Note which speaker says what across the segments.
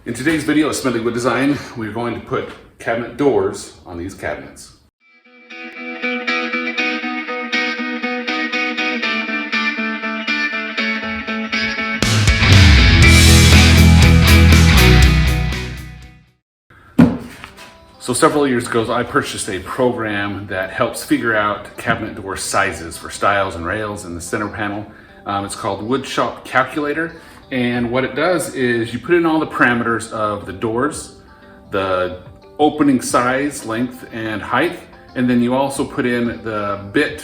Speaker 1: In today's video of Smedley Wood Design, we're going to put cabinet doors on these cabinets. So several years ago, I purchased a program that helps figure out cabinet door sizes for stiles and rails in the center panel. It's called Woodshop Calculator. And what it does is you put in all the parameters of the doors, the opening size, length, and height. And then you also put in the bit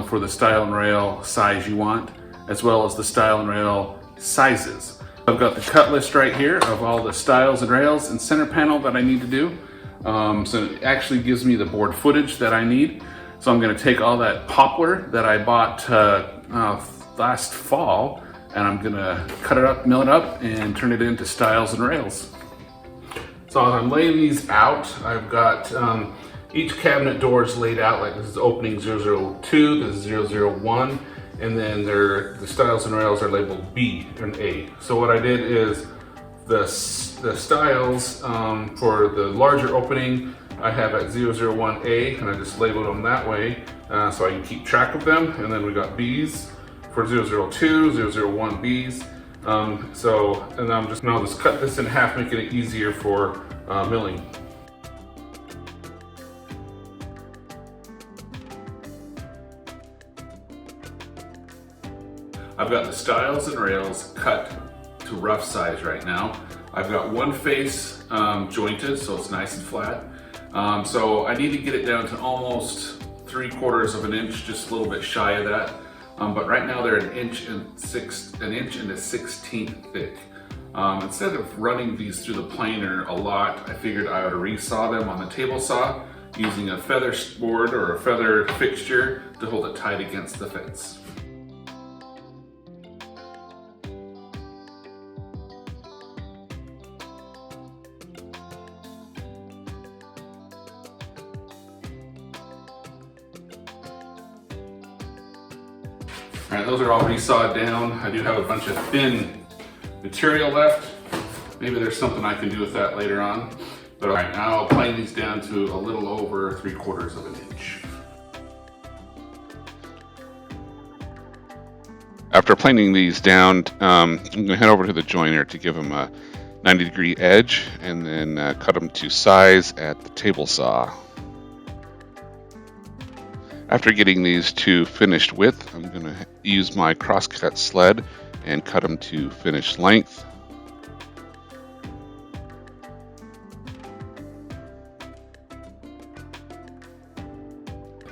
Speaker 1: for the stile and rail size you want, as well as the stile and rail sizes. I've got the cut list right here of all the stiles and rails and center panel that I need to do. So it actually gives me the board footage that I need. So I'm going to take all that poplar that I bought last fall, and I'm going to cut it up, mill it up, and turn it into stiles and rails. So as I'm laying these out, I've got each cabinet door is laid out like this is opening 002, this is 001, and then the stiles and rails are labeled B and A. So what I did is the stiles for the larger opening I have at 001A, and I just labeled them that way so I can keep track of them. And then we got B's for 002, 001 B's. And I'll just cut this in half, making it easier for milling. I've got the stiles and rails cut to rough size right now. I've got one face jointed, so it's nice and flat. So I need to get it down to almost 3/4 of an inch, just a little bit shy of that. But right now they're an inch and a 1/16 thick. Instead of running these through the planer a lot, I figured I would resaw them on the table saw using a feather board or a feather fixture to hold it tight against the fence. All right, those are all resawed down. I do have a bunch of thin material left. Maybe there's something I can do with that later on. But all right, now I'll plane these down to a little over 3/4 of an inch. After planing these down, I'm gonna head over to the joiner to give them a 90-degree edge and then cut them to size at the table saw. After getting these to finished width, I'm going to use my crosscut sled and cut them to finished length.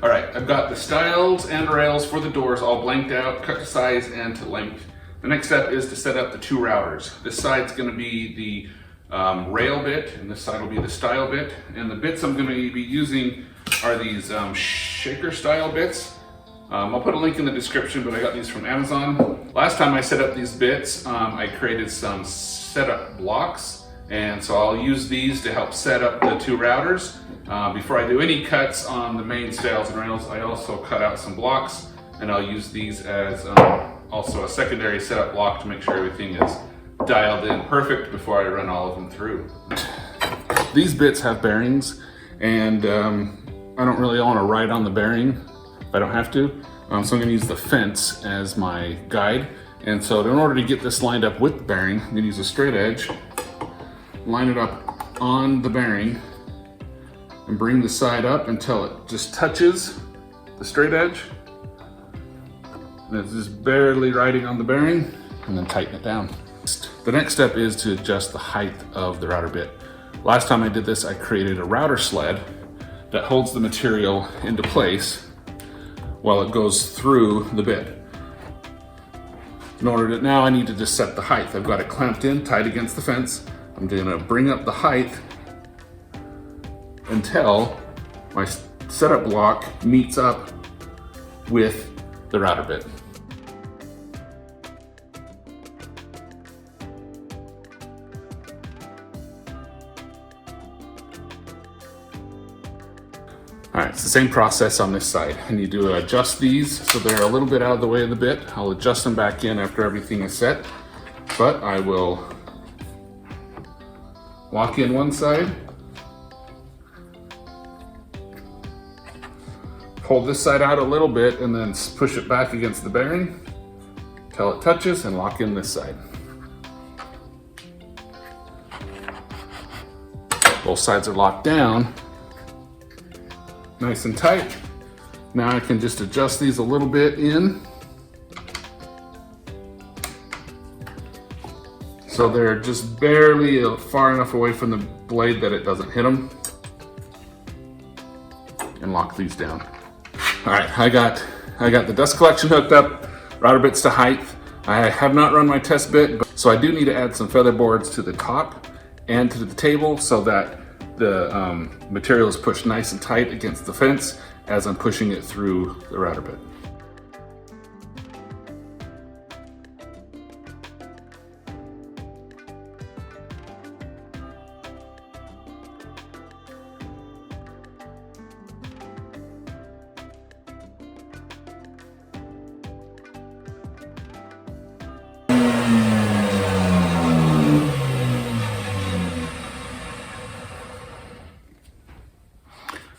Speaker 1: All right, I've got the stiles and rails for the doors all blanked out, cut to size and to length. The next step is to set up the two routers. This side's going to be the rail bit, and this side will be the stile bit. And the bits I'm going to be using are these shaker style bits. I'll put a link in the description, but I got these from Amazon. Last time I set up these bits, I created some setup blocks, and so I'll use these to help set up the two routers. Before I do any cuts on the main stiles and rails, I also cut out some blocks, and I'll use these as also a secondary setup block to make sure everything is dialed in perfect before I run all of them through. These bits have bearings, and I don't really want to ride on the bearing if I don't have to. So I'm going to use the fence as my guide. And so in order to get this lined up with the bearing, I'm going to use a straight edge, line it up on the bearing, and bring the side up until it just touches the straight edge. And it's just barely riding on the bearing, and then tighten it down. The next step is to adjust the height of the router bit. Last time I did this, I created a router sled that holds the material into place while it goes through the bit. Now I need to just set the height. I've got it clamped in, tight against the fence. I'm gonna bring up the height until my setup block meets up with the router bit. All right, it's the same process on this side. I need to adjust these so they're a little bit out of the way of the bit. I'll adjust them back in after everything is set, but I will Lock in one side. Hold this side out a little bit and then push it back against the bearing till it touches, and lock in this side. Both sides are locked down, nice and tight. Now I can just adjust these a little bit in, so they're just barely far enough away from the blade that it doesn't hit them, and lock these down. All right, I got the dust collection hooked up, router bits to height. I have not run my test bit, so I do need to add some feather boards to the top and to the table so that the material is pushed nice and tight against the fence as I'm pushing it through the router bit.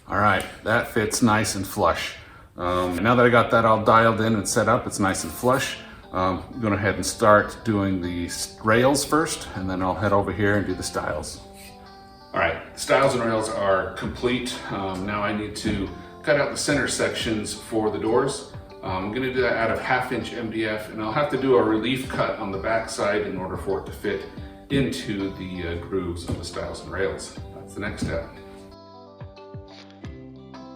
Speaker 1: All right, that fits nice and flush. Now that I got that all dialed in and set up, it's nice and flush. I'm going to head and start doing the rails first, and then I'll head over here and do the stiles. All right, stiles and rails are complete. Now I need to cut out the center sections for the doors. I'm going to do that out of 1/2 inch MDF, and I'll have to do a relief cut on the back side in order for it to fit into the grooves of the stiles and rails. That's the next step.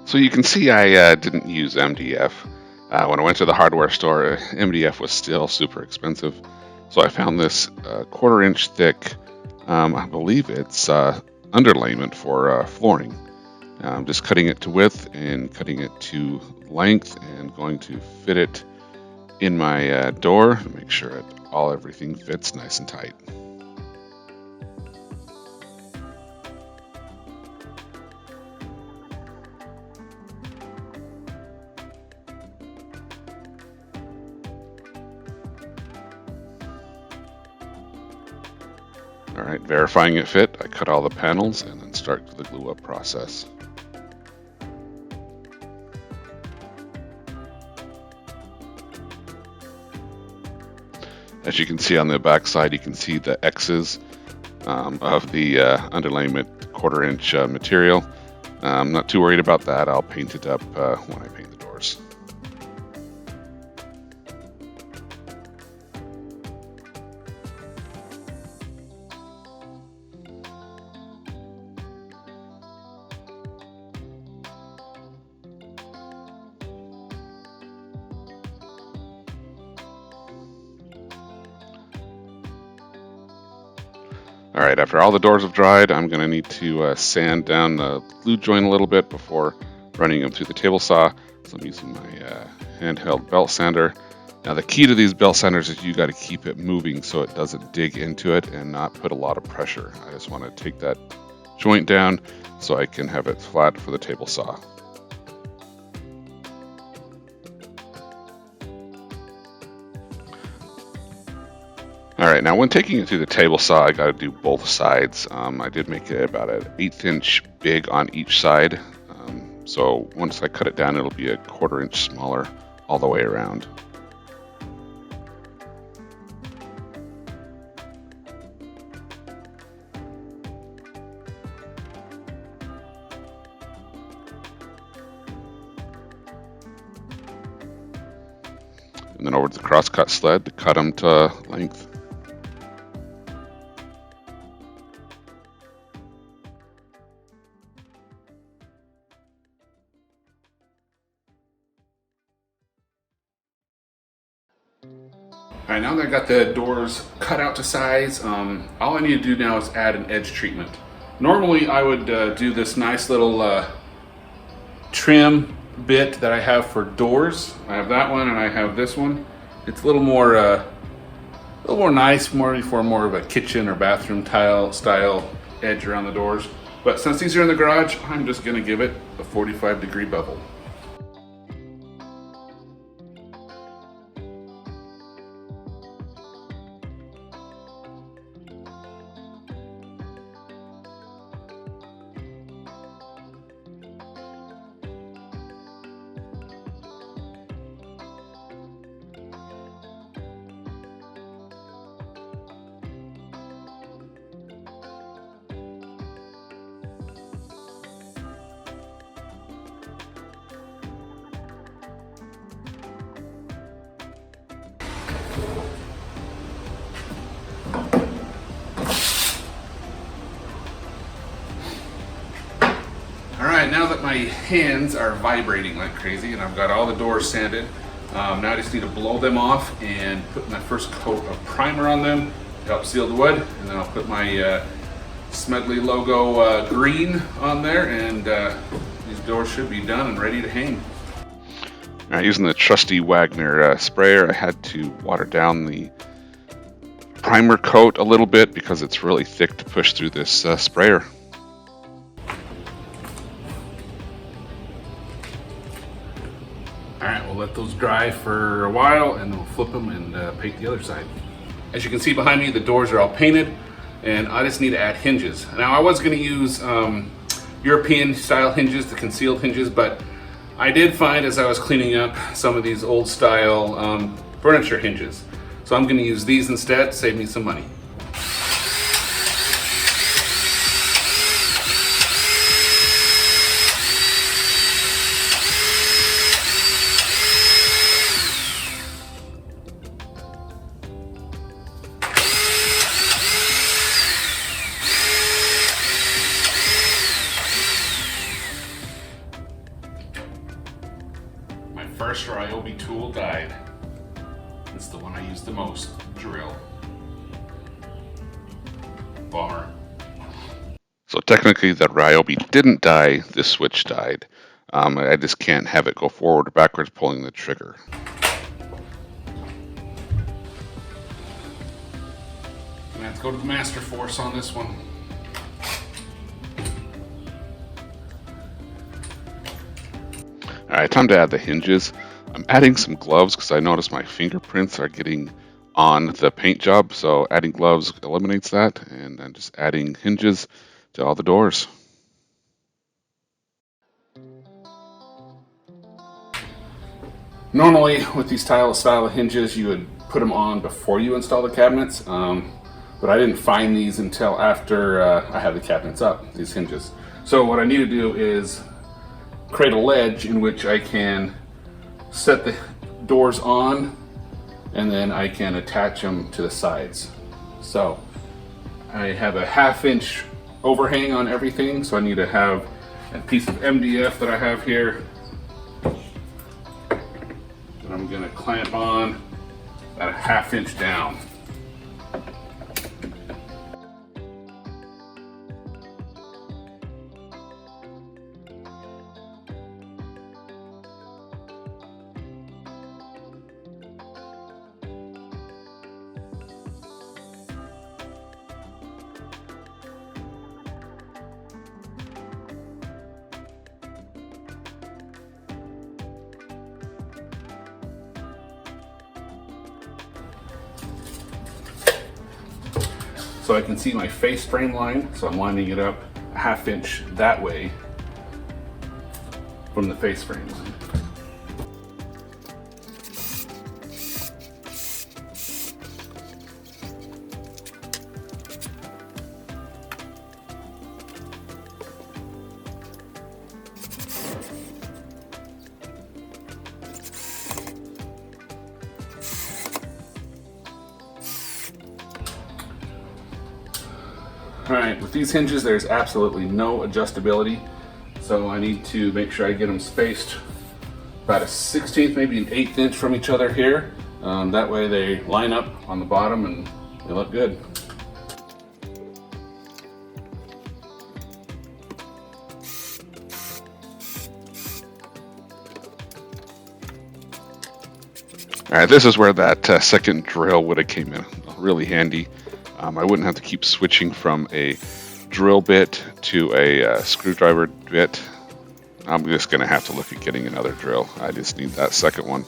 Speaker 2: So you can see I didn't use MDF. When I went to the hardware store, MDF was still super expensive. So I found this 1/4 inch thick, I believe it's underlayment for flooring. I'm just cutting it to width and cutting it to length and going to fit it in my door to make sure everything fits nice and tight. All right, verifying it fit, I cut all the panels and then start the glue up process. As you can see on the back side, you can see the X's of the underlayment 1/4 inch material. I'm not too worried about that. I'll paint it up when I paint the doors. All right, after all the doors have dried, I'm going to need to sand down the glue joint a little bit before running them through the table saw. So I'm using my handheld belt sander. Now the key to these belt sanders is you got to keep it moving so it doesn't dig into it and not put a lot of pressure. I just want to take that joint down so I can have it flat for the table saw. All right, now when taking it through the table saw, I got to do both sides. I did make it about an 1/8 inch big on each side. So once I cut it down, it'll be a 1/4 inch smaller all the way around. And then over to the crosscut sled to cut them to length.
Speaker 1: All right, now that I got the doors cut out to size, all I need to do now is add an edge treatment. Normally I would do this nice little trim bit that I have for doors. I have that one and I have this one. It's a little more nice, more for more of a kitchen or bathroom tile style edge around the doors. But since these are in the garage, I'm just gonna give it a 45-degree bevel. Alright, now that my hands are vibrating like crazy and I've got all the doors sanded, now I just need to blow them off and put my first coat of primer on them to help seal the wood, and then I'll put my Smedley logo green on there, and these doors should be done and ready to hang.
Speaker 2: Using the trusty Wagner sprayer, I had to water down the primer coat a little bit because it's really thick to push through this sprayer.
Speaker 1: Alright, we'll let those dry for a while and then we'll flip them and paint the other side. As you can see behind me, the doors are all painted and I just need to add hinges. Now I was going to use European style hinges, the concealed hinges, but I did find as I was cleaning up some of these old style furniture hinges. So I'm going to use these instead, save me some money. My first Ryobi tool died. It's the one I use the most, drill. Bummer.
Speaker 2: So technically that Ryobi didn't die, this switch died. I just can't have it go forward or backwards pulling the trigger.
Speaker 1: Let's go to the master force on this one.
Speaker 2: Alright, time to add the hinges. I'm adding some gloves because I noticed my fingerprints are getting on the paint job, so adding gloves eliminates that, and I'm just adding hinges to all the doors.
Speaker 1: Normally with these style hinges you would put them on before you install the cabinets, but I didn't find these until after I had the cabinets up, these hinges. So what I need to do is create a ledge in which I can set the doors on and then I can attach them to the sides. So I have a 1/2 inch overhang on everything, so I need to have a piece of MDF that I have here that I'm going to clamp on about a 1/2 inch down. So I can see my face frame line, so I'm lining it up a 1/2 inch that way from the face frame line. Alright, with these hinges there's absolutely no adjustability, so I need to make sure I get them spaced about a 1/16, maybe an 1/8 inch from each other here. That way they line up on the bottom and they look good.
Speaker 2: Alright, this is where that second drill would have came in really handy. I wouldn't have to keep switching from a drill bit to a screwdriver bit. I'm just going to have to look at getting another drill. I just need that second one.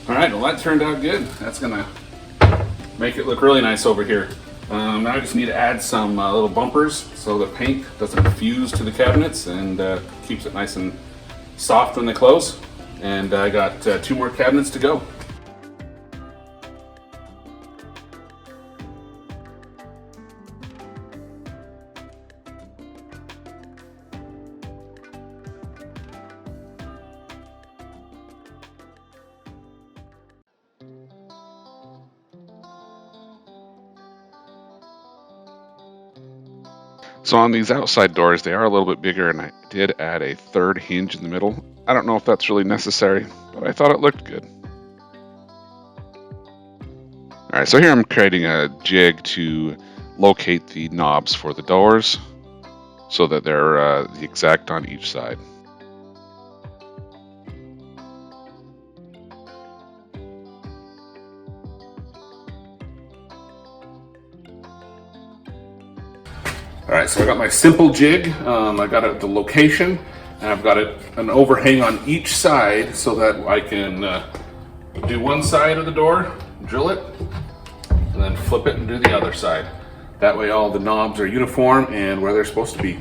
Speaker 1: Alright, well that turned out good. That's going to make it look really nice over here. Now I just need to add some little bumpers so the paint doesn't fuse to the cabinets and keeps it nice and soft when they close. And I got 2 more cabinets to go.
Speaker 2: So on these outside doors, they are a little bit bigger, and I did add a third hinge in the middle. I don't know if that's really necessary, but I thought it looked good. All right, so here I'm creating a jig to locate the knobs for the doors so that they're the exact on each side.
Speaker 1: All right, so I got my simple jig. I got it the location, and I've got an overhang on each side so that I can do one side of the door, drill it, and then flip it and do the other side. That way all the knobs are uniform and where they're supposed to be.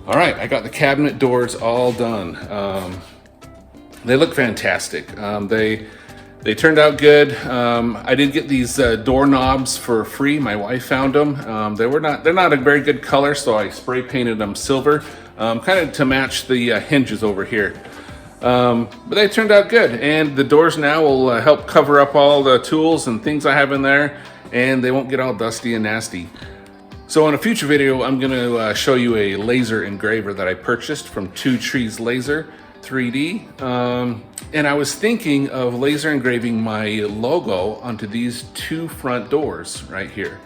Speaker 1: All right, I got the cabinet doors all done. They look fantastic. They turned out good. I did get these door knobs for free. My wife found them. They're not a very good color, so I spray painted them silver, kind of to match the hinges over here. But they turned out good, and the doors now will help cover up all the tools and things I have in there, and they won't get all dusty and nasty. So in a future video, I'm going to show you a laser engraver that I purchased from Two Trees Laser 3D. And I was thinking of laser engraving my logo onto these two front doors right here.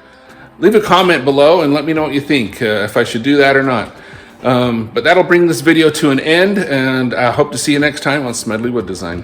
Speaker 1: Leave a comment below and let me know what you think, if I should do that or not. But that'll bring this video to an end, and I hope to see you next time on Smedley Wood Design.